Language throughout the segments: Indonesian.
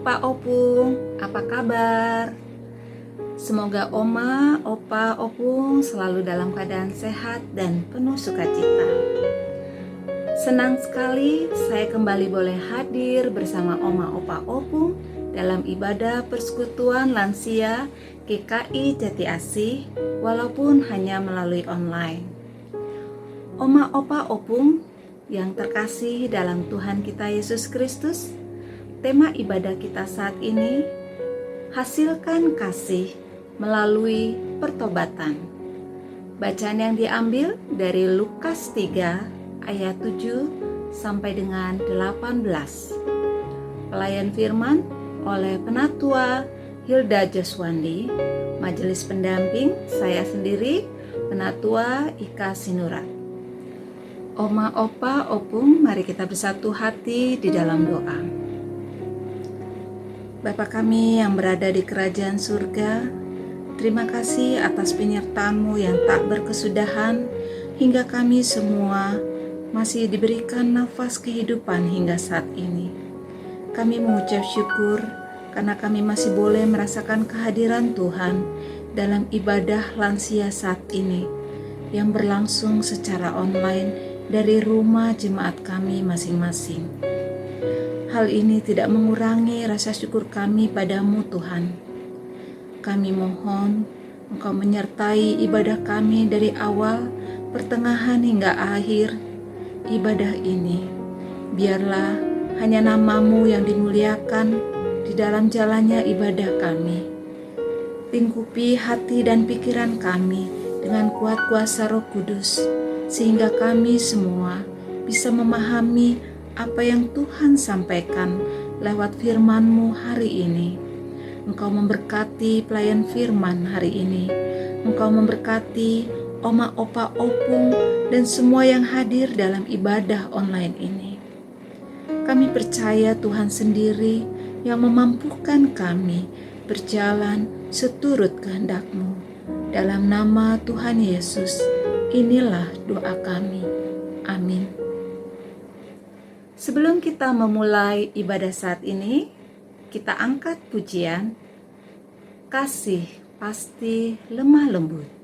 Opa Opung, apa kabar? Semoga Oma, Opa, Opung selalu dalam keadaan sehat dan penuh sukacita. Senang sekali saya kembali boleh hadir bersama Oma, Opa, Opung dalam ibadah persekutuan lansia GKI Jati Asih, walaupun hanya melalui online. Oma, Opa, Opung yang terkasih dalam Tuhan kita Yesus Kristus, tema ibadah kita saat ini, hasilkan kasih melalui pertobatan. Bacaan yang diambil dari Lukas 3 ayat 7 sampai dengan 18. Pelayan firman oleh Penatua Hilda Joswandi, Majelis Pendamping saya sendiri, Penatua Ika Sinurat. Oma, Opa, Opung, mari kita bersatu hati di dalam doa. Bapa kami yang berada di kerajaan surga, terima kasih atas penyertaan-Mu yang tak berkesudahan hingga kami semua masih diberikan nafas kehidupan hingga saat ini. Kami mengucap syukur karena kami masih boleh merasakan kehadiran Tuhan dalam ibadah lansia saat ini yang berlangsung secara online dari rumah jemaat kami masing-masing. Hal ini tidak mengurangi rasa syukur kami padamu Tuhan. Kami mohon Engkau menyertai ibadah kami dari awal, pertengahan hingga akhir ibadah ini. Biarlah hanya nama-Mu yang dimuliakan di dalam jalannya ibadah kami. Lingkupi hati dan pikiran kami dengan kuat kuasa Roh Kudus, sehingga kami semua bisa memahami apa yang Tuhan sampaikan lewat firman-Mu hari ini. Engkau memberkati pelayan firman hari ini. Engkau memberkati Oma, Opa, Opung dan semua yang hadir dalam ibadah online ini. Kami percaya Tuhan sendiri yang memampukan kami berjalan seturut kehendak-Mu. Dalam nama Tuhan Yesus, inilah doa kami. Amin. Sebelum kita memulai ibadah saat ini, kita angkat pujian Kasih Pasti Lemah Lembut.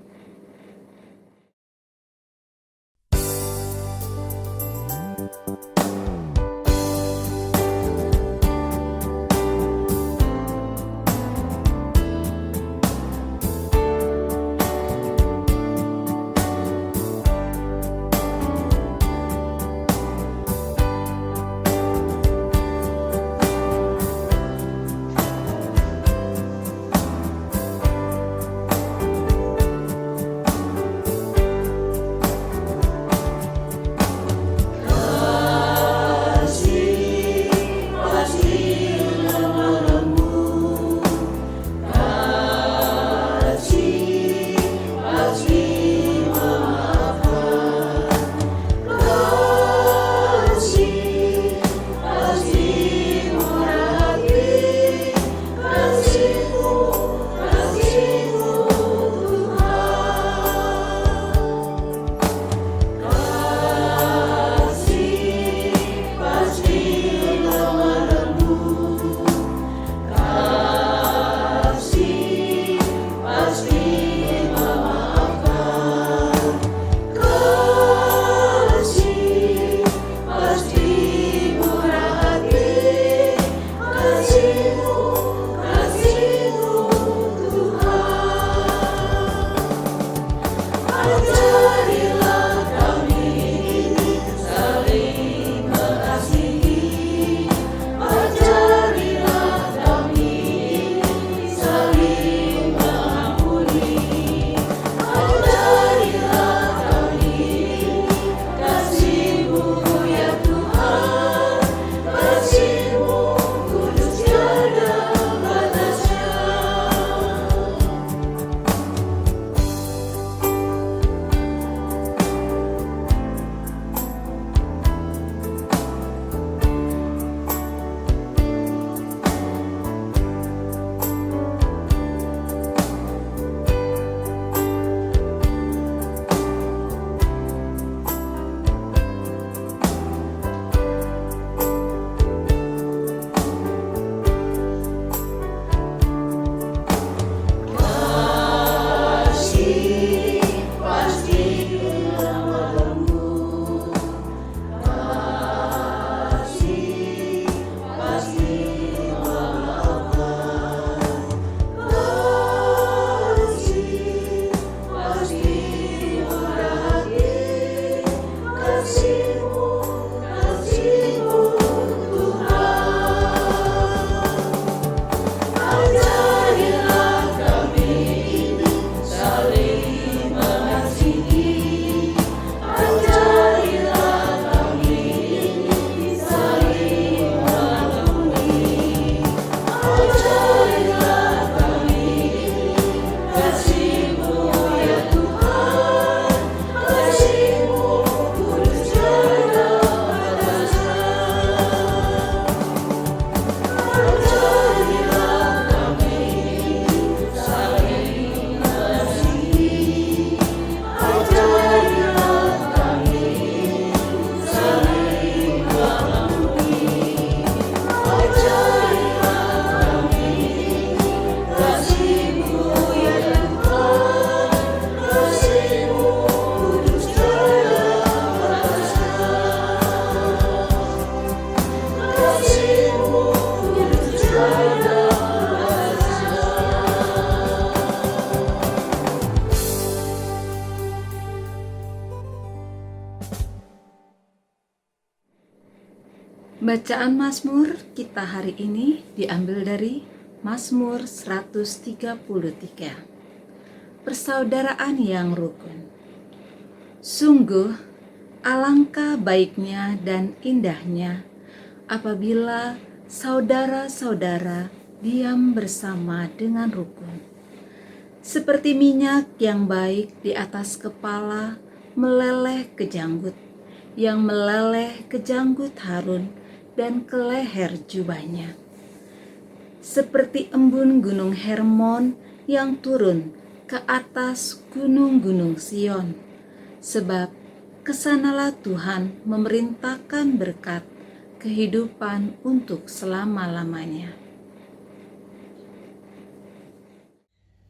Pembacaan Mazmur kita hari ini diambil dari Mazmur 133. Persaudaraan yang rukun. Sungguh alangkah baiknya dan indahnya apabila saudara-saudara diam bersama dengan rukun. Seperti minyak yang baik di atas kepala meleleh ke janggut, yang meleleh ke janggut Harun dan ke leher jubahnya. Seperti embun gunung Hermon yang turun ke atas gunung-gunung Sion. Sebab kesanalah Tuhan memerintahkan berkat kehidupan untuk selama-lamanya.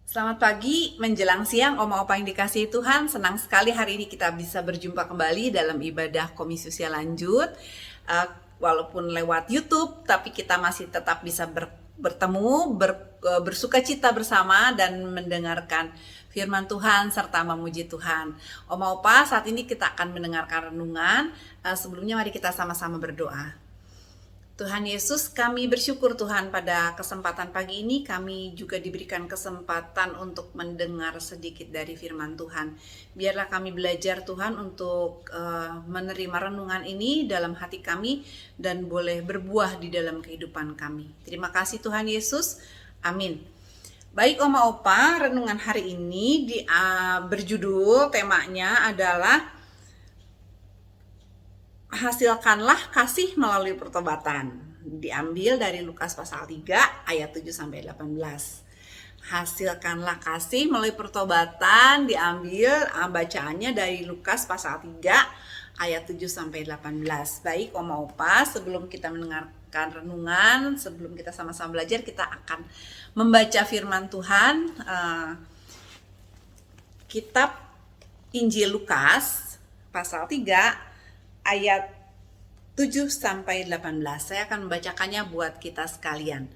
Selamat pagi menjelang siang Oma-Opa yang dikasihi Tuhan. Senang sekali hari ini kita bisa berjumpa kembali dalam ibadah Komisi Usia Lanjut. Walaupun lewat YouTube, tapi kita masih tetap bisa bertemu, bersuka cita bersama dan mendengarkan firman Tuhan serta memuji Tuhan. Oma-Opa, saat ini kita akan mendengarkan renungan. Sebelumnya mari kita sama-sama berdoa. Tuhan Yesus, kami bersyukur Tuhan pada kesempatan pagi ini kami juga diberikan kesempatan untuk mendengar sedikit dari firman Tuhan. Biarlah kami belajar Tuhan untuk menerima renungan ini dalam hati kami dan boleh berbuah di dalam kehidupan kami. Terima kasih Tuhan Yesus. Amin. Baik Oma Opa, renungan hari ini berjudul temanya adalah hasilkanlah kasih melalui pertobatan. Diambil dari Lukas pasal 3 ayat 7 sampai 18. Hasilkanlah kasih melalui pertobatan diambil bacaannya dari Lukas pasal 3 ayat 7 sampai 18. Baik Oma Opa, sebelum kita mendengarkan renungan, sebelum kita sama-sama belajar, kita akan membaca firman Tuhan. Kitab Injil Lukas pasal 3 ayat 7 sampai 18. Saya akan membacakannya buat kita sekalian.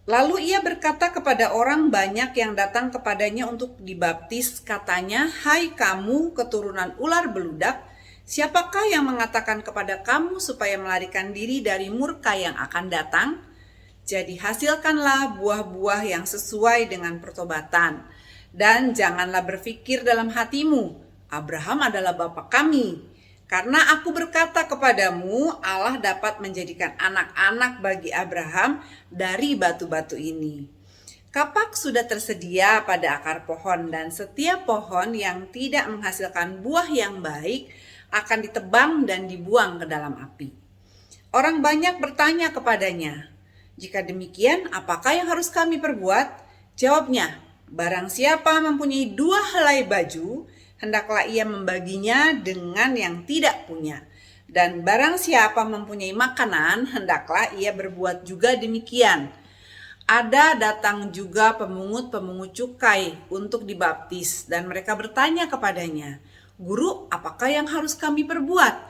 Lalu ia berkata kepada orang banyak yang datang kepadanya untuk dibaptis, katanya, "Hai kamu keturunan ular beludak, siapakah yang mengatakan kepada kamu supaya melarikan diri dari murka yang akan datang? Jadi hasilkanlah buah-buah yang sesuai dengan pertobatan, dan janganlah berpikir dalam hatimu, Abraham adalah bapa kami. Karena aku berkata kepadamu, Allah dapat menjadikan anak-anak bagi Abraham dari batu-batu ini. Kapak sudah tersedia pada akar pohon, dan setiap pohon yang tidak menghasilkan buah yang baik akan ditebang dan dibuang ke dalam api." Orang banyak bertanya kepadanya, "Jika demikian, apakah yang harus kami perbuat?" Jawabnya, "Barang siapa mempunyai 2 helai baju, hendaklah ia membaginya dengan yang tidak punya. Dan barang siapa mempunyai makanan, hendaklah ia berbuat juga demikian." Ada datang juga pemungut-pemungut cukai untuk dibaptis, dan mereka bertanya kepadanya, "Guru, apakah yang harus kami perbuat?"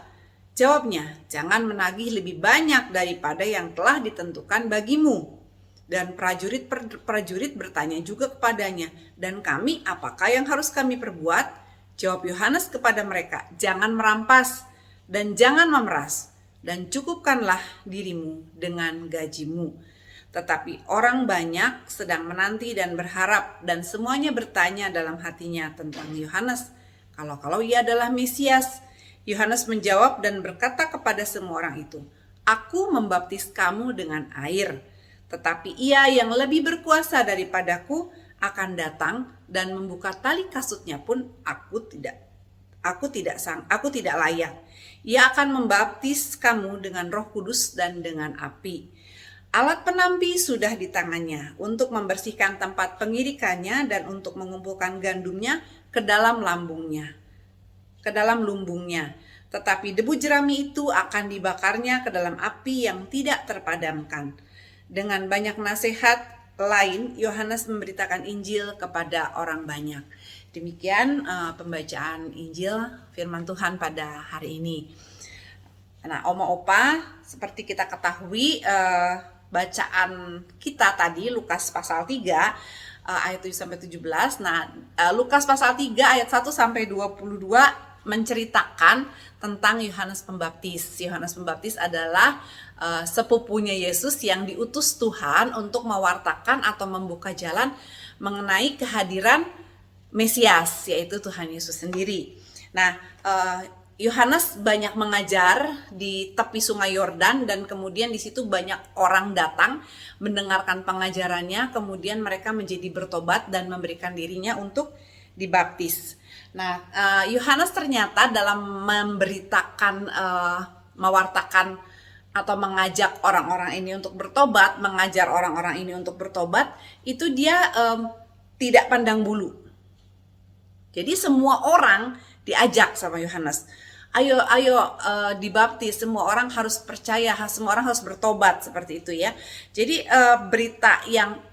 Jawabnya, "Jangan menagih lebih banyak daripada yang telah ditentukan bagimu." Dan prajurit bertanya juga kepadanya, "Dan kami, apakah yang harus kami perbuat?" Jawab Yohanes kepada mereka, "Jangan merampas dan jangan memeras, dan cukupkanlah dirimu dengan gajimu." Tetapi orang banyak sedang menanti dan berharap, dan semuanya bertanya dalam hatinya tentang Yohanes, kalau ia adalah Mesias. Yohanes menjawab dan berkata kepada semua orang itu, "Aku membaptis kamu dengan air, tetapi ia yang lebih berkuasa daripadaku akan datang, dan membuka tali kasutnya pun aku tidak layak. Ia akan membaptis kamu dengan Roh Kudus dan dengan api. Alat penampi sudah di tangannya untuk membersihkan tempat pengirikannya dan untuk mengumpulkan gandumnya ke dalam lumbungnya. Tetapi debu jerami itu akan dibakarnya ke dalam api yang tidak terpadamkan." Dengan banyak nasihat lain, Yohanes memberitakan Injil kepada orang banyak. Demikian pembacaan Injil firman Tuhan pada hari ini. Nah, Oma Opa, seperti kita ketahui, bacaan kita tadi Lukas pasal 3 ayat 7 sampai 17. Nah, Lukas pasal 3 ayat 1 sampai 22 menceritakan tentang Yohanes Pembaptis. Yohanes Pembaptis adalah sepupunya Yesus yang diutus Tuhan untuk mewartakan atau membuka jalan mengenai kehadiran Mesias, yaitu Tuhan Yesus sendiri. Nah, Yohanes banyak mengajar di tepi Sungai Yordan, dan kemudian di situ banyak orang datang mendengarkan pengajarannya, kemudian mereka menjadi bertobat dan memberikan dirinya untuk dibaptis. Nah, Yohanes ternyata dalam memberitakan, mewartakan atau mengajak orang-orang ini untuk bertobat, mengajar orang-orang ini untuk bertobat, itu dia tidak pandang bulu. Jadi semua orang diajak sama Yohanes. Ayo dibaptis, semua orang harus percaya, semua orang harus bertobat, seperti itu ya. Jadi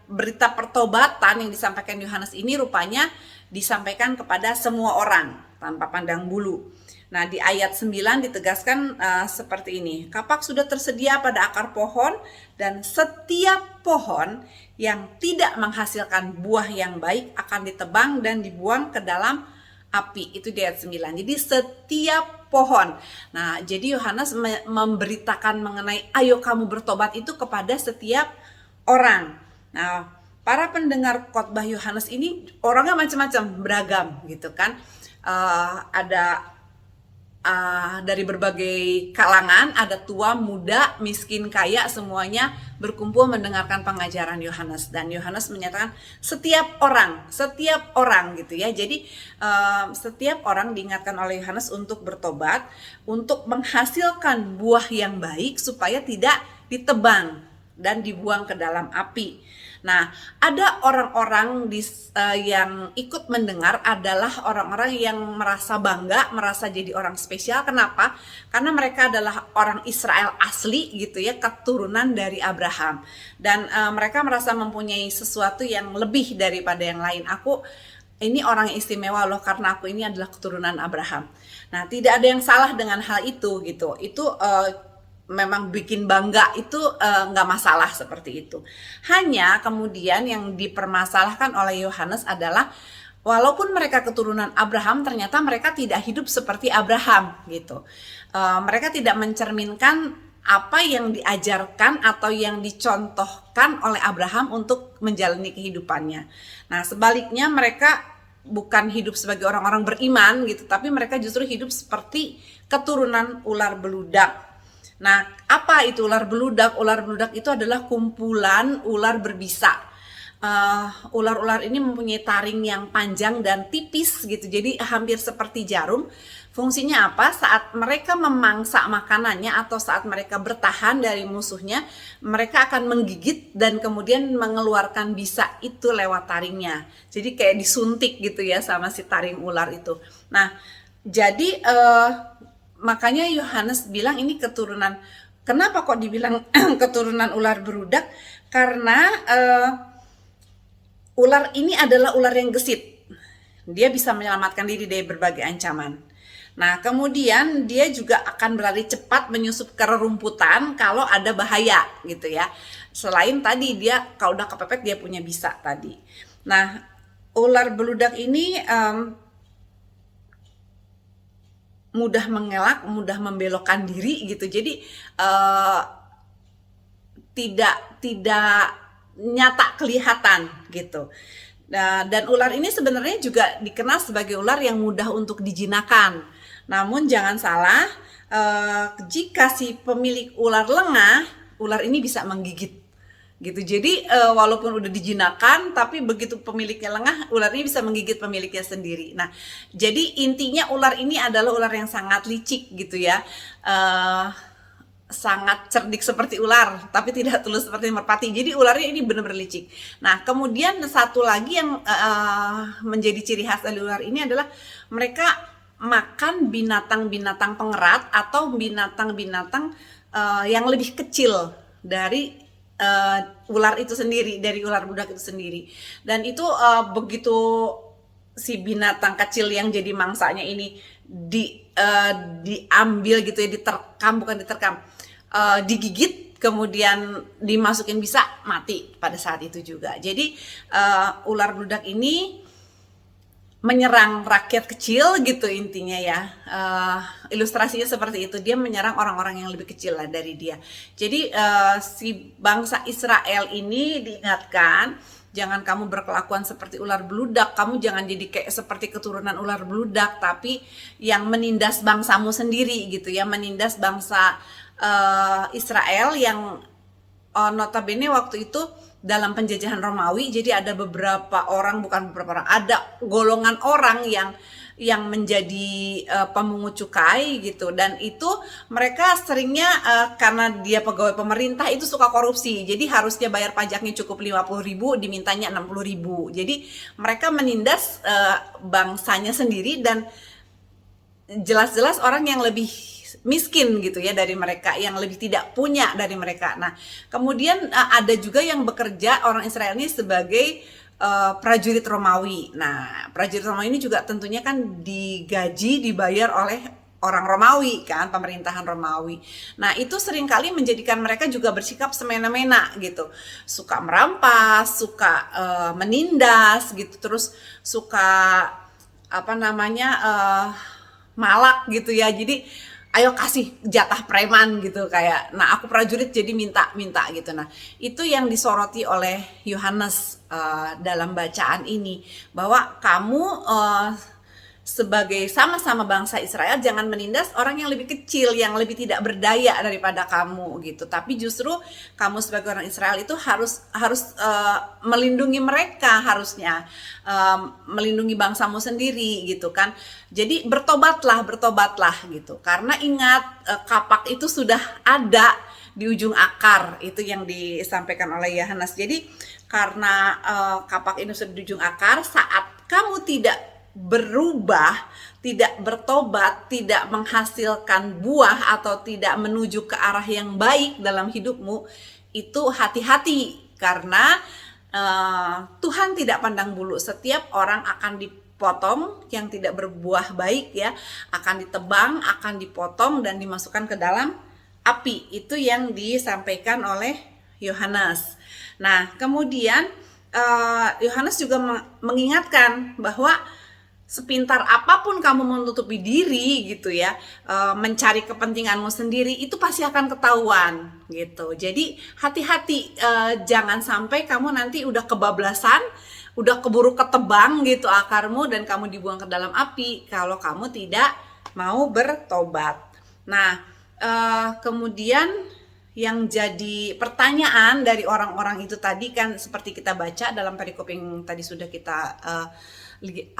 berita pertobatan yang disampaikan Yohanes ini rupanya disampaikan kepada semua orang tanpa pandang bulu. Nah, di ayat 9 ditegaskan seperti ini. Kapak sudah tersedia pada akar pohon, dan setiap pohon yang tidak menghasilkan buah yang baik akan ditebang dan dibuang ke dalam api. Itu di ayat 9. Jadi setiap pohon. Nah, jadi Yohanes memberitakan mengenai ayo kamu bertobat itu kepada setiap orang. Nah, para pendengar khotbah Yohanes ini orangnya macam-macam, beragam gitu kan. Ada dari berbagai kalangan, ada tua, muda, miskin, kaya, semuanya berkumpul mendengarkan pengajaran Yohanes. Dan Yohanes menyatakan setiap orang gitu ya. Jadi setiap orang diingatkan oleh Yohanes untuk bertobat, untuk menghasilkan buah yang baik supaya tidak ditebang dan dibuang ke dalam api. Nah, ada orang-orang yang ikut mendengar adalah orang-orang yang merasa bangga, merasa jadi orang spesial. Kenapa? Karena mereka adalah orang Israel asli gitu ya, keturunan dari Abraham. Dan mereka merasa mempunyai sesuatu yang lebih daripada yang lain. Ini orang yang istimewa loh, karena aku ini adalah keturunan Abraham. Nah, tidak ada yang salah dengan hal itu gitu. Itu memang bikin bangga, itu nggak masalah seperti itu. Hanya kemudian yang dipermasalahkan oleh Yohanes adalah walaupun mereka keturunan Abraham, ternyata mereka tidak hidup seperti Abraham gitu. Mereka tidak mencerminkan apa yang diajarkan atau yang dicontohkan oleh Abraham untuk menjalani kehidupannya. Nah, sebaliknya mereka bukan hidup sebagai orang-orang beriman gitu, tapi mereka justru hidup seperti keturunan ular beludak. Nah, apa itu ular beludak? Ular beludak itu adalah kumpulan ular berbisa. Ular-ular ini mempunyai taring yang panjang dan tipis gitu, jadi hampir seperti jarum. Fungsinya apa? Saat mereka memangsa makanannya atau saat mereka bertahan dari musuhnya, mereka akan menggigit dan kemudian mengeluarkan bisa itu lewat taringnya. Jadi kayak disuntik gitu ya sama si taring ular itu. Nah, jadi makanya Yohanes bilang ini keturunan. Kenapa kok dibilang keturunan ular beludak? Karena ular ini adalah ular yang gesit. Dia bisa menyelamatkan diri dari berbagai ancaman. Nah, kemudian dia juga akan berlari cepat menyusup ke rerumputan kalau ada bahaya gitu ya. Selain tadi dia kalau udah kepepet dia punya bisa tadi. Nah, ular beludak ini mudah mengelak, mudah membelokkan diri gitu. Jadi tidak nyata kelihatan gitu. Dan ular ini sebenarnya juga dikenal sebagai ular yang mudah untuk dijinakan. Namun jangan salah, jika si pemilik ular lengah, ular ini bisa menggigit gitu. Jadi walaupun udah dijinakan, tapi begitu pemiliknya lengah, ular ini bisa menggigit pemiliknya sendiri. Nah, jadi intinya ular ini adalah ular yang sangat licik gitu ya, sangat cerdik seperti ular, tapi tidak tulus seperti merpati. Jadi ularnya ini benar-benar licik. Nah, kemudian satu lagi yang menjadi ciri khas dari ular ini adalah mereka makan binatang-binatang pengerat atau binatang-binatang yang lebih kecil dari ular itu sendiri, dari ular beludak itu sendiri. Dan itu begitu si binatang kecil yang jadi mangsanya ini diambil gitu ya, digigit, kemudian dimasukin bisa, mati pada saat itu juga. Jadi ular beludak ini menyerang rakyat kecil gitu intinya ya. Ilustrasinya seperti itu, dia menyerang orang-orang yang lebih kecil lah dari dia. Jadi si bangsa Israel ini diingatkan, jangan kamu berkelakuan seperti ular beludak, kamu jangan jadi kayak seperti keturunan ular beludak, tapi yang menindas bangsamu sendiri gitu ya, menindas bangsa Israel yang notabene waktu itu dalam penjajahan Romawi. Jadi ada beberapa orang, bukan beberapa orang, ada golongan orang yang menjadi pemungut cukai gitu, dan itu mereka seringnya karena dia pegawai pemerintah itu suka korupsi, jadi harusnya bayar pajaknya cukup 50.000, dimintanya 60.000. Jadi mereka menindas bangsanya sendiri, dan jelas-jelas orang yang lebih miskin gitu ya dari mereka, yang lebih tidak punya dari mereka. Nah, kemudian ada juga yang bekerja orang Israel ini sebagai prajurit Romawi. Nah, prajurit Romawi ini juga tentunya kan digaji, dibayar oleh orang Romawi kan, pemerintahan Romawi. Nah, itu seringkali menjadikan mereka juga bersikap semena-mena gitu. Suka merampas, suka menindas gitu, terus suka malak gitu ya. Jadi ayo kasih jatah preman gitu, kayak nah aku prajurit jadi minta gitu. Nah, itu yang disoroti oleh Yohanes dalam bacaan ini, bahwa kamu sebagai sama-sama bangsa Israel jangan menindas orang yang lebih kecil, yang lebih tidak berdaya daripada kamu gitu. Tapi justru kamu sebagai orang Israel itu harus melindungi mereka, harusnya melindungi bangsamu sendiri gitu kan. Jadi bertobatlah gitu. Karena ingat, kapak itu sudah ada di ujung akar, itu yang disampaikan oleh Yohanes. Jadi karena kapak ini sudah di ujung akar, saat kamu tidak berubah, tidak bertobat, tidak menghasilkan buah atau tidak menuju ke arah yang baik dalam hidupmu, itu hati-hati, karena Tuhan tidak pandang bulu. Setiap orang akan dipotong yang tidak berbuah baik ya, akan ditebang, akan dipotong dan dimasukkan ke dalam api. Itu yang disampaikan oleh Yohanes. Nah, kemudian Yohanes juga mengingatkan bahwa sepintar apapun kamu menutupi diri gitu ya, mencari kepentinganmu sendiri, itu pasti akan ketahuan gitu. Jadi hati-hati, jangan sampai kamu nanti udah kebablasan, udah keburu ketebang gitu akarmu, dan kamu dibuang ke dalam api kalau kamu tidak mau bertobat. Nah, kemudian yang jadi pertanyaan dari orang-orang itu tadi kan, seperti kita baca dalam perikop yang tadi sudah kita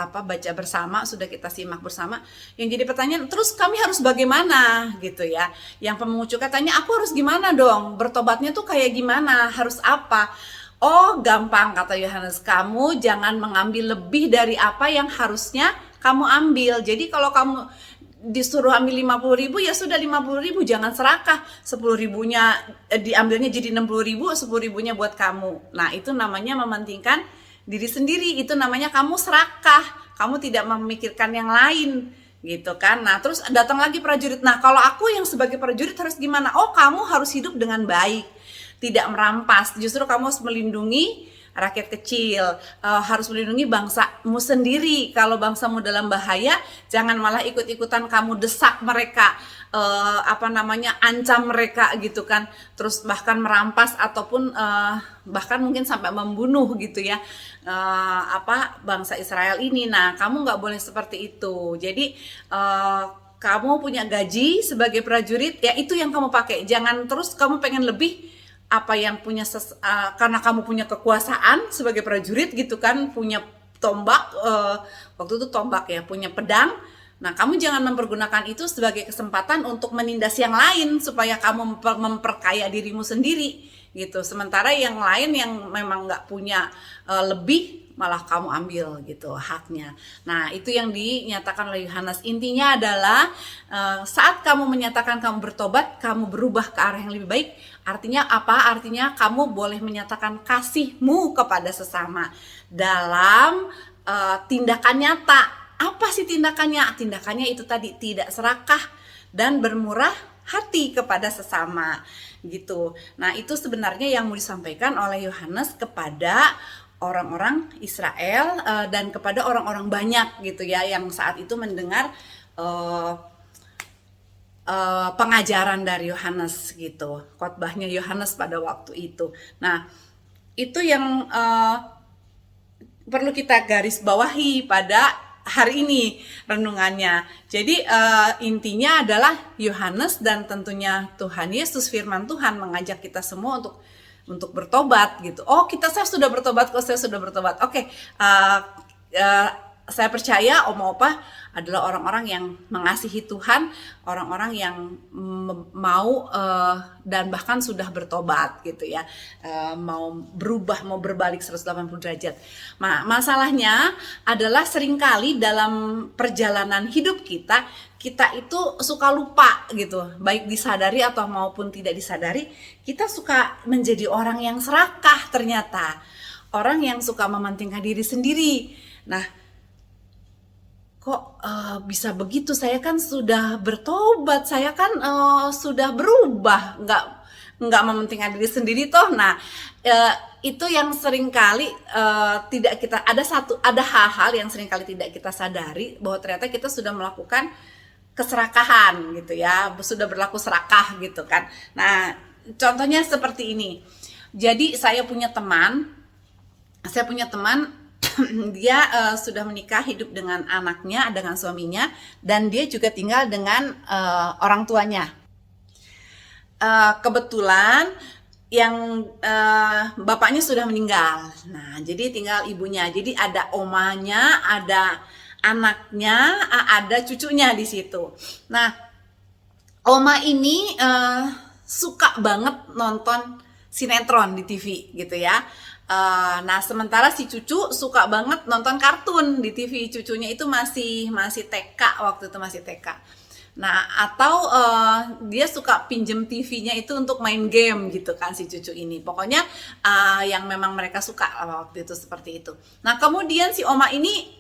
baca bersama, sudah kita simak bersama, yang jadi pertanyaan, terus kami harus bagaimana gitu ya. Yang pemungut cukai tanya, aku harus gimana dong, bertobatnya tuh kayak gimana, harus apa? Oh, gampang, kata Yohanes, kamu jangan mengambil lebih dari apa yang harusnya kamu ambil. Jadi kalau kamu disuruh ambil 50.000, ya sudah 50.000, jangan serakah. 10.000-nya diambilnya jadi 60.000, 10.000-nya buat kamu. Nah, itu namanya mementingkan diri sendiri, itu namanya kamu serakah, kamu tidak memikirkan yang lain gitu kan. Nah, terus datang lagi prajurit, nah kalau aku yang sebagai prajurit harus gimana? Oh, kamu harus hidup dengan baik, tidak merampas, justru kamu harus melindungi rakyat kecil, harus melindungi bangsamu sendiri. Kalau bangsamu dalam bahaya, jangan malah ikut-ikutan kamu desak mereka, ancam mereka gitu kan, terus bahkan merampas ataupun bahkan mungkin sampai membunuh gitu ya bangsa Israel ini. Nah, kamu nggak boleh seperti itu. Jadi kamu punya gaji sebagai prajurit, ya itu yang kamu pakai. Jangan terus kamu pengen lebih karena kamu punya kekuasaan sebagai prajurit gitu kan, punya tombak, waktu itu tombak ya, punya pedang. Nah, kamu jangan mempergunakan itu sebagai kesempatan untuk menindas yang lain supaya kamu memperkaya dirimu sendiri gitu. Sementara yang lain yang memang nggak punya lebih, malah kamu ambil gitu haknya. Nah, itu yang dinyatakan oleh Yohanes. Intinya adalah saat kamu menyatakan kamu bertobat, kamu berubah ke arah yang lebih baik. Artinya apa? Artinya kamu boleh menyatakan kasihmu kepada sesama dalam tindakan nyata. Apa sih tindakannya? Tindakannya itu tadi, tidak serakah dan bermurah hati kepada sesama gitu. Nah, itu sebenarnya yang mau disampaikan oleh Yohanes kepada orang-orang Israel dan kepada orang-orang banyak gitu ya yang saat itu mendengar pengajaran dari Yohanes gitu, khotbahnya Yohanes pada waktu itu. Nah, itu yang perlu kita garis bawahi pada hari ini renungannya. Jadi intinya adalah Yohanes dan tentunya Tuhan Yesus, firman Tuhan mengajak kita semua untuk bertobat gitu. Oh, saya sudah bertobat kok, saya sudah bertobat. Oke, saya percaya Oma Opa adalah orang-orang yang mengasihi Tuhan, orang-orang yang mau dan bahkan sudah bertobat gitu ya, mau berubah, mau berbalik 180 derajat. Nah, masalahnya adalah seringkali dalam perjalanan hidup kita itu suka lupa gitu, baik disadari atau maupun tidak disadari, kita suka menjadi orang yang serakah ternyata, orang yang suka mementingkan diri sendiri. Nah, kok bisa begitu? Saya kan sudah bertobat, saya kan sudah berubah, nggak mementingkan diri sendiri toh. Nah, itu yang seringkali tidak kita, ada hal-hal yang seringkali tidak kita sadari bahwa ternyata kita sudah melakukan keserakahan gitu ya, sudah berlaku serakah gitu kan. Nah, contohnya seperti ini. Jadi saya punya teman dia sudah menikah, hidup dengan anaknya, dengan suaminya, dan dia juga tinggal dengan orang tuanya. Kebetulan yang bapaknya sudah meninggal. Nah, jadi tinggal ibunya. Jadi ada omanya, ada anaknya, ada cucunya di situ. Nah, oma ini suka banget nonton sinetron di TV gitu ya. Nah, sementara si cucu suka banget nonton kartun di TV. Cucunya itu masih TK, waktu itu masih TK. Nah, atau dia suka pinjem TV-nya itu untuk main game gitu kan si cucu ini. Pokoknya yang memang mereka suka waktu itu seperti itu. Nah, kemudian si oma ini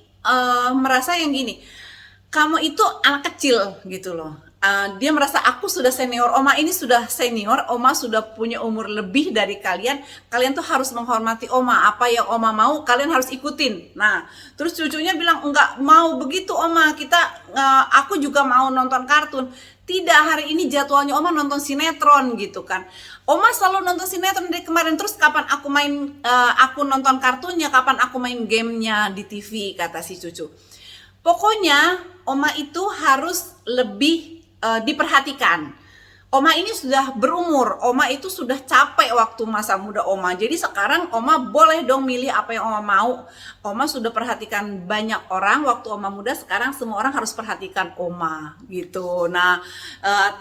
merasa yang gini, kamu itu anak kecil gitu loh. Dia merasa aku sudah senior, oma ini sudah senior, oma sudah punya umur lebih dari kalian tuh harus menghormati oma, apa yang oma mau kalian harus ikutin. Nah, terus cucunya bilang enggak mau begitu oma, aku juga mau nonton kartun. Tidak, hari ini jadwalnya oma nonton sinetron gitu kan. Oma selalu nonton sinetron dari kemarin, terus kapan aku nonton kartunnya, kapan aku main gamenya di TV, kata si cucu. Pokoknya oma itu harus lebih diperhatikan. Oma ini sudah berumur, oma itu sudah capek waktu masa muda oma. Jadi sekarang oma boleh dong milih apa yang oma mau. Oma sudah perhatikan banyak orang waktu oma muda, sekarang semua orang harus perhatikan oma gitu. Nah,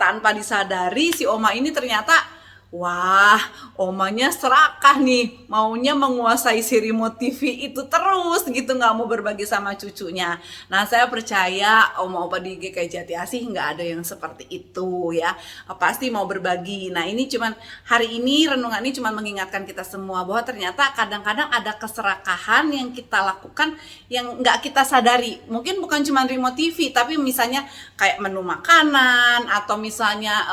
tanpa disadari si oma ini ternyata wah, omanya serakah nih, maunya menguasai si remote TV itu terus gitu, nggak mau berbagi sama cucunya. Nah, saya percaya oma-opa di GKI Jati Asih nggak ada yang seperti itu ya, pasti mau berbagi. Nah, ini cuman hari ini renungan ini cuman mengingatkan kita semua bahwa ternyata kadang-kadang ada keserakahan yang kita lakukan yang nggak kita sadari. Mungkin bukan cuma remote TV, tapi misalnya kayak menu makanan atau misalnya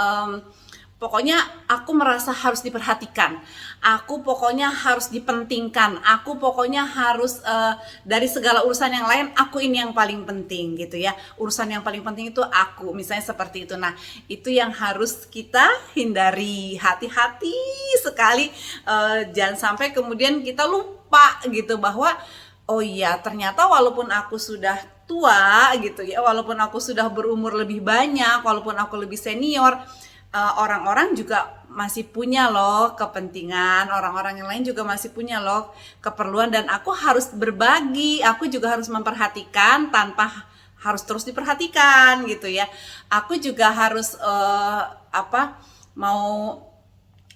pokoknya aku merasa harus diperhatikan, aku pokoknya harus dipentingkan, aku pokoknya harus dari segala urusan yang lain, aku ini yang paling penting gitu ya. Urusan yang paling penting itu aku, misalnya seperti itu. Nah, itu yang harus kita hindari, hati-hati sekali, jangan sampai kemudian kita lupa gitu bahwa oh iya, ternyata walaupun aku sudah tua gitu ya, walaupun aku sudah berumur lebih banyak, walaupun aku lebih senior, orang-orang juga masih punya loh kepentingan, orang-orang yang lain juga masih punya loh keperluan, dan aku harus berbagi, aku juga harus memperhatikan tanpa harus terus diperhatikan gitu ya. Aku juga harus mau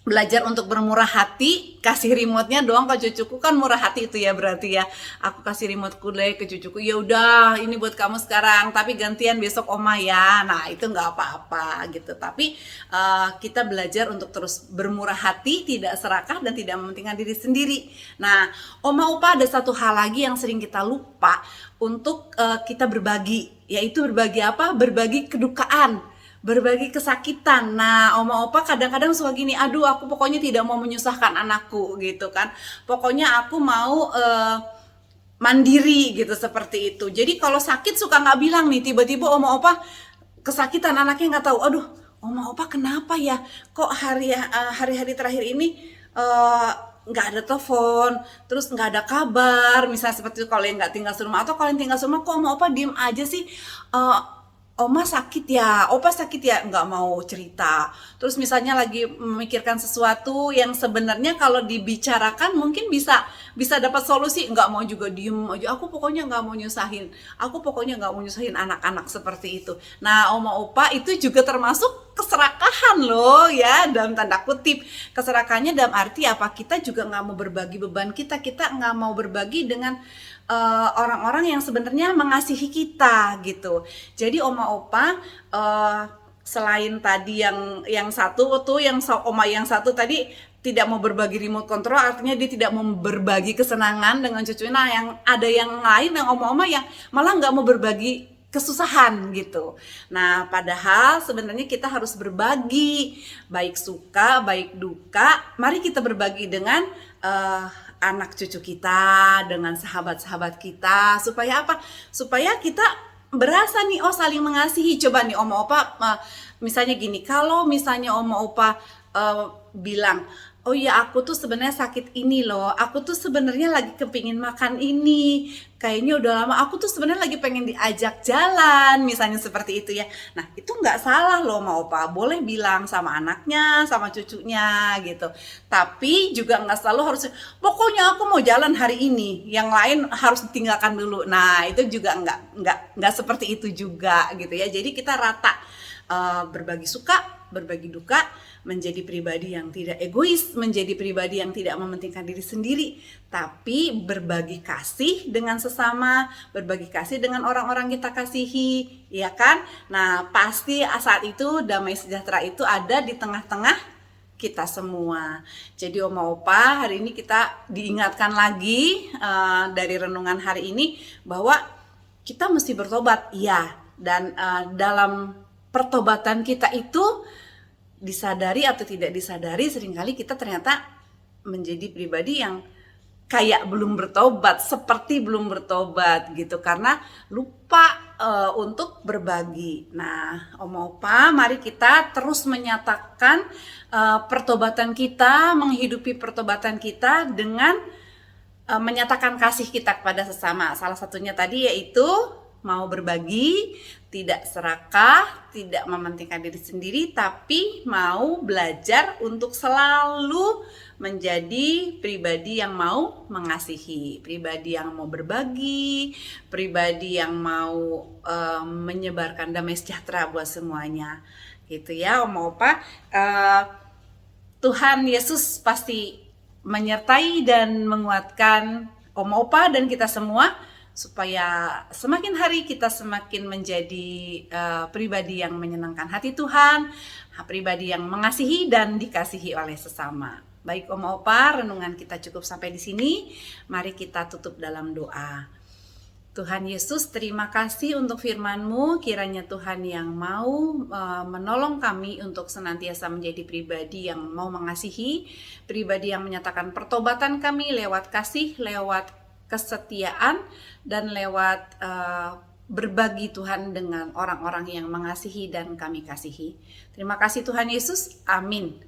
belajar untuk bermurah hati, kasih remote-nya doang ke cucuku, kan murah hati itu ya berarti ya. Aku kasih remote deh ke cucuku, ya udah ini buat kamu sekarang, tapi gantian besok oma ya. Nah, itu nggak apa-apa gitu. Tapi kita belajar untuk terus bermurah hati, tidak serakah dan tidak mementingkan diri sendiri. Nah, oma opa ada satu hal lagi yang sering kita lupa untuk kita berbagi, yaitu berbagi apa? Berbagi kedukaan, berbagi kesakitan. Nah, oma opa kadang-kadang suka gini, aduh aku pokoknya tidak mau menyusahkan anakku gitu kan. Pokoknya aku mau mandiri gitu seperti itu. Jadi kalau sakit suka nggak bilang nih, tiba-tiba oma opa kesakitan anaknya nggak tahu. Aduh, oma opa kenapa ya? Kok hari-hari terakhir ini eh, nggak ada telepon, terus nggak ada kabar, misalnya seperti itu kalau yang nggak tinggal serumah, atau kalau yang tinggal serumah kok oma opa diem aja sih. Eh, Oma sakit ya, opa sakit ya, nggak mau cerita. Terus misalnya lagi memikirkan sesuatu yang sebenarnya kalau dibicarakan mungkin bisa dapat solusi, nggak mau juga diem aja. Aku pokoknya nggak mau nyusahin, aku pokoknya nggak mau nyusahin anak-anak seperti itu. Nah, oma opa itu juga termasuk keserakahan loh ya, dalam tanda kutip. Keserakahannya dalam arti apa? Kita juga nggak mau berbagi beban kita nggak mau berbagi dengan orang-orang yang sebenarnya mengasihi kita gitu. Jadi oma opa selain tadi yang satu tuh oma yang satu tadi tidak mau berbagi remote control, artinya dia tidak mau berbagi kesenangan dengan cucunya. Nah, yang ada yang lain yang oma-oma yang malah nggak mau berbagi kesusahan gitu. Nah, padahal sebenarnya kita harus berbagi, baik suka, baik duka. Mari kita berbagi dengan anak cucu kita, dengan sahabat-sahabat kita, supaya apa? Supaya kita berasa nih, oh saling mengasihi. Coba nih oma opa, misalnya gini, kalau misalnya oma opa bilang, oh iya aku tuh sebenarnya sakit ini loh, aku tuh sebenarnya lagi kepingin makan ini, kayaknya udah lama, aku tuh sebenarnya lagi pengen diajak jalan, misalnya seperti itu ya. Nah, itu nggak salah loh ma opa, boleh bilang sama anaknya, sama cucunya gitu. Tapi juga nggak selalu harus, pokoknya aku mau jalan hari ini, yang lain harus ditinggalkan dulu. Nah, itu juga nggak seperti itu juga gitu ya. Jadi kita rata, berbagi suka, berbagi duka, menjadi pribadi yang tidak egois, menjadi pribadi yang tidak mementingkan diri sendiri, tapi berbagi kasih dengan sesama, berbagi kasih dengan orang-orang kita kasihi, ya kan? Nah, pasti saat itu damai sejahtera itu ada di tengah-tengah kita semua. Jadi oma opa, hari ini kita diingatkan lagi dari renungan hari ini bahwa kita mesti bertobat, iya. Dan dalam pertobatan kita itu disadari atau tidak disadari, seringkali kita ternyata menjadi pribadi yang kayak belum bertobat, seperti belum bertobat gitu, karena lupa untuk berbagi. Nah, oma opa, mari kita terus menyatakan pertobatan kita, menghidupi pertobatan kita dengan menyatakan kasih kita kepada sesama. Salah satunya tadi yaitu mau berbagi, tidak serakah, tidak mementingkan diri sendiri, tapi mau belajar untuk selalu menjadi pribadi yang mau mengasihi, pribadi yang mau berbagi, pribadi yang mau menyebarkan damai sejahtera buat semuanya. Gitu ya, Oma Opa. Tuhan Yesus pasti menyertai dan menguatkan Oma Opa dan kita semua, supaya semakin hari kita semakin menjadi pribadi yang menyenangkan hati Tuhan, pribadi yang mengasihi dan dikasihi oleh sesama. Baik Oma Opa, renungan kita cukup sampai di sini. Mari kita tutup dalam doa. Tuhan Yesus, terima kasih untuk firman-Mu. Kiranya Tuhan yang mau menolong kami untuk senantiasa menjadi pribadi yang mau mengasihi, pribadi yang menyatakan pertobatan kami lewat kasih, lewat kesetiaan, dan lewat berbagi Tuhan dengan orang-orang yang mengasihi dan kami kasihi. Terima kasih Tuhan Yesus, amin.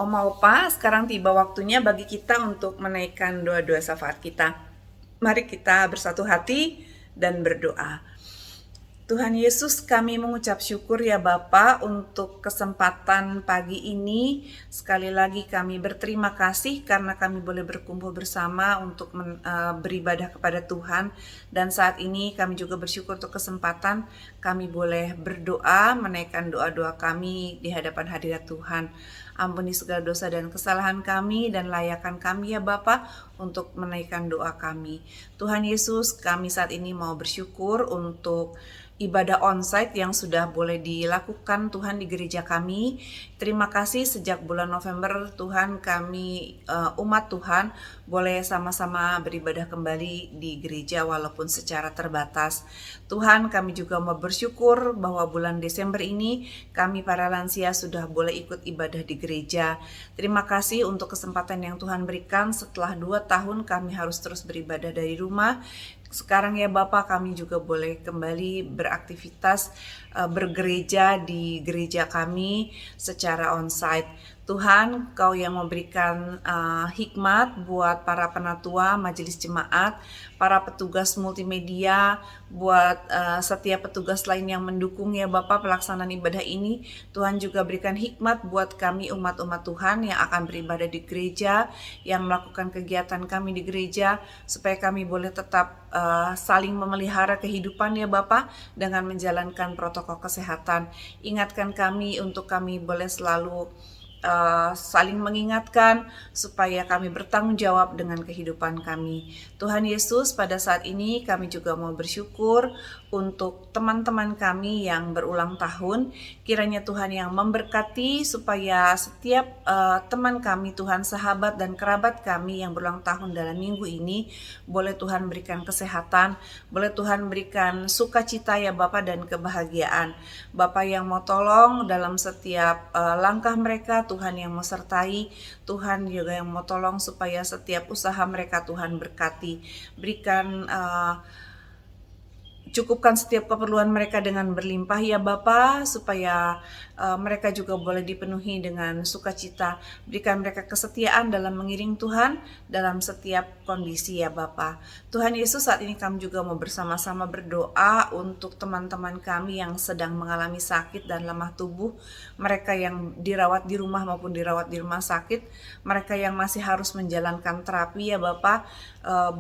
Oma Opa, sekarang tiba waktunya bagi kita untuk menaikkan doa-doa syafaat kita. Mari kita bersatu hati dan berdoa. Tuhan Yesus, kami mengucap syukur ya Bapa untuk kesempatan pagi ini. Sekali lagi kami berterima kasih karena kami boleh berkumpul bersama untuk beribadah kepada Tuhan. Dan saat ini kami juga bersyukur untuk kesempatan kami boleh berdoa, menaikkan doa-doa kami di hadapan hadirat Tuhan. Ampuni segala dosa dan kesalahan kami dan layakkan kami ya Bapa untuk menaikkan doa kami. Tuhan Yesus, kami saat ini mau bersyukur untuk ibadah onsite yang sudah boleh dilakukan Tuhan di gereja kami. Terima kasih sejak bulan November Tuhan kami umat Tuhan boleh sama-sama beribadah kembali di gereja walaupun secara terbatas. Tuhan, kami juga mau bersyukur bahwa bulan Desember ini kami para lansia sudah boleh ikut ibadah di gereja. Terima kasih untuk kesempatan yang Tuhan berikan setelah 2 tahun kami harus terus beribadah dari rumah. Sekarang ya Bapak, kami juga boleh kembali beraktivitas bergereja di gereja kami secara onsite. Tuhan, Kau yang memberikan hikmat buat para penatua majelis jemaat, para petugas multimedia, buat setiap petugas lain yang mendukung ya Bapak pelaksanaan ibadah ini. Tuhan juga berikan hikmat buat kami umat-umat Tuhan yang akan beribadah di gereja, yang melakukan kegiatan kami di gereja, supaya kami boleh tetap saling memelihara kehidupan ya Bapak dengan menjalankan protokol kesehatan. Ingatkan kami untuk kami boleh selalu saling mengingatkan supaya kami bertanggung jawab dengan kehidupan kami. Tuhan Yesus, pada saat ini kami juga mau bersyukur untuk teman-teman kami yang berulang tahun. Kiranya Tuhan yang memberkati supaya setiap teman kami, Tuhan, sahabat dan kerabat kami yang berulang tahun dalam minggu ini, boleh Tuhan berikan kesehatan, boleh Tuhan berikan sukacita ya Bapa dan kebahagiaan. Bapa yang mau tolong dalam setiap langkah mereka, Tuhan yang mau sertai, Tuhan juga yang mau tolong supaya setiap usaha mereka Tuhan berkati. Berikan cukupkan setiap keperluan mereka dengan berlimpah ya Bapa, supaya mereka juga boleh dipenuhi dengan sukacita. Berikan mereka kesetiaan dalam mengiring Tuhan dalam setiap kondisi ya Bapa. Tuhan Yesus, saat ini kami juga mau bersama-sama berdoa untuk teman-teman kami yang sedang mengalami sakit dan lemah tubuh, mereka yang dirawat di rumah maupun dirawat di rumah sakit, mereka yang masih harus menjalankan terapi ya Bapa,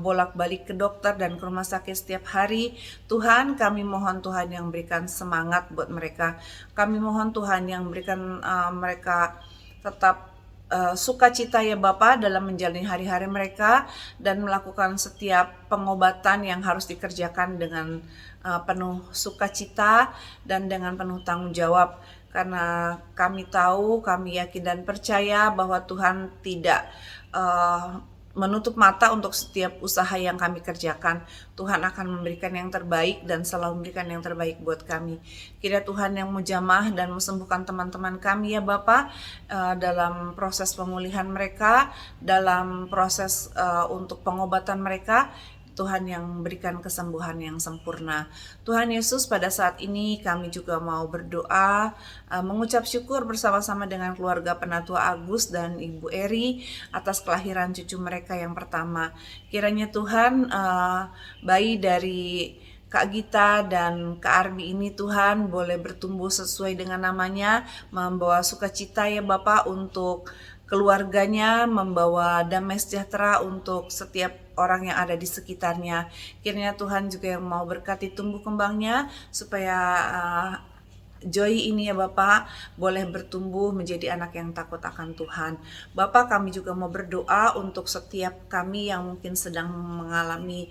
bolak-balik ke dokter dan ke rumah sakit setiap hari. Tuhan, kami mohon Tuhan yang berikan semangat buat mereka. Kami mohon Tuhan yang berikan mereka tetap sukacita ya Bapa dalam menjalani hari-hari mereka dan melakukan setiap pengobatan yang harus dikerjakan dengan penuh sukacita dan dengan penuh tanggung jawab. Karena kami tahu, kami yakin dan percaya bahwa Tuhan tidak menutup mata untuk setiap usaha yang kami kerjakan. Tuhan akan memberikan yang terbaik dan selalu memberikan yang terbaik buat kami. Kiranya Tuhan yang mujamah dan memsembuhkan teman-teman kami ya Bapa dalam proses pemulihan mereka, dalam proses untuk pengobatan mereka. Tuhan yang memberikan kesembuhan yang sempurna. Tuhan Yesus, pada saat ini kami juga mau berdoa, mengucap syukur bersama-sama dengan keluarga Penatua Agus dan Ibu Eri atas kelahiran cucu mereka yang pertama. Kiranya Tuhan, bayi dari Kak Gita dan Kak Arbi ini Tuhan boleh bertumbuh sesuai dengan namanya, membawa sukacita ya Bapak untuk keluarganya, membawa damai sejahtera untuk setiap orang yang ada di sekitarnya. Kiranya Tuhan juga yang mau berkati tumbuh kembangnya supaya Joy ini ya Bapak boleh bertumbuh menjadi anak yang takut akan Tuhan. Bapak, kami juga mau berdoa untuk setiap kami yang mungkin sedang mengalami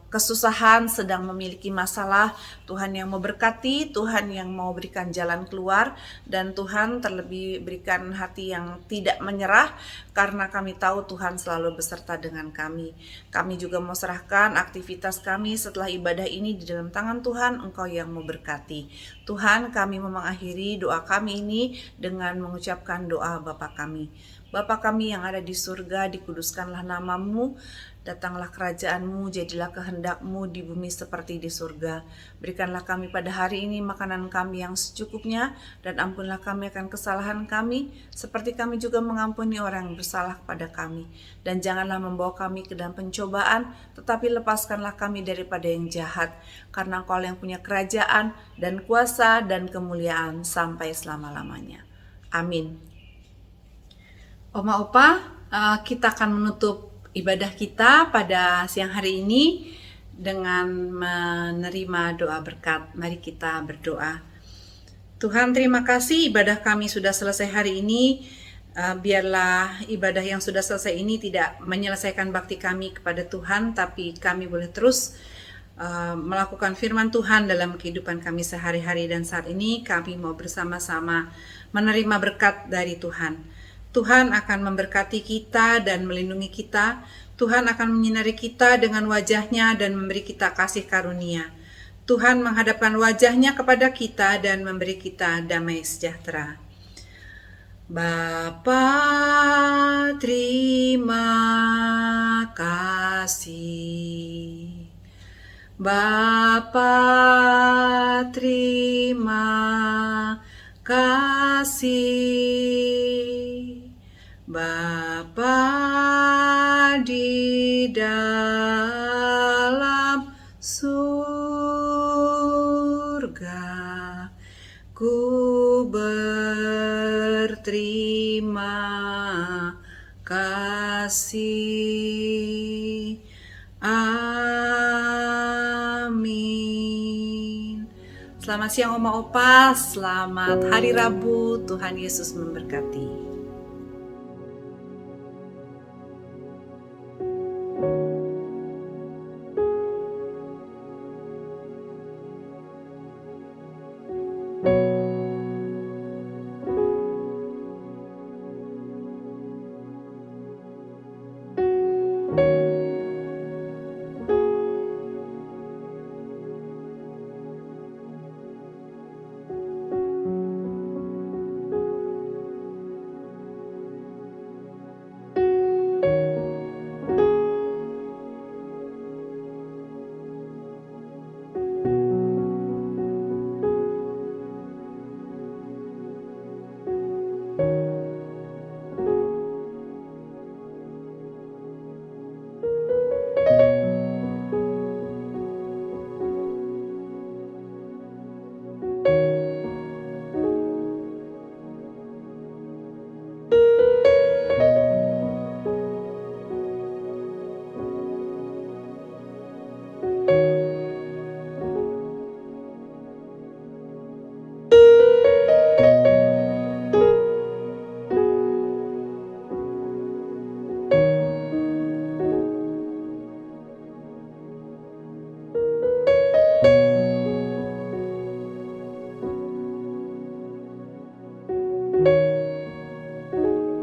kesusahan, sedang memiliki masalah. Tuhan yang mau berkati, Tuhan yang mau berikan jalan keluar, dan Tuhan terlebih berikan hati yang tidak menyerah, karena kami tahu Tuhan selalu beserta dengan kami. Kami juga mau serahkan aktivitas kami setelah ibadah ini di dalam tangan Tuhan, Engkau yang mau berkati. Tuhan, kami mau mengakhiri doa kami ini dengan mengucapkan doa Bapa kami. Bapa kami yang ada di surga, dikuduskanlah namamu, datanglah kerajaan-Mu, jadilah kehendak-Mu di bumi seperti di surga. Berikanlah kami pada hari ini makanan kami yang secukupnya, dan ampunlah kami akan kesalahan kami, seperti kami juga mengampuni orang yang bersalah kepada kami. Dan janganlah membawa kami ke dalam pencobaan, tetapi lepaskanlah kami daripada yang jahat, karena Engkau yang punya kerajaan dan kuasa dan kemuliaan sampai selama-lamanya. Amin. Oma Opa, kita akan menutup ibadah kita pada siang hari ini dengan menerima doa berkat. Mari kita berdoa. Tuhan, terima kasih ibadah kami sudah selesai hari ini. Biarlah ibadah yang sudah selesai ini tidak menyelesaikan bakti kami kepada Tuhan, tapi kami boleh terus melakukan firman Tuhan dalam kehidupan kami sehari-hari. Dan saat ini kami mau bersama-sama menerima berkat dari Tuhan. Tuhan akan memberkati kita dan melindungi kita. Tuhan akan menyinari kita dengan wajah-Nya dan memberi kita kasih karunia. Tuhan menghadapkan wajah-Nya kepada kita dan memberi kita damai sejahtera. Bapa, terima kasih. Bapa, terima kasih. Bapa di dalam surga, ku berterima kasih. Amin. Selamat siang Oma Opa, selamat hari Rabu, Tuhan Yesus memberkati.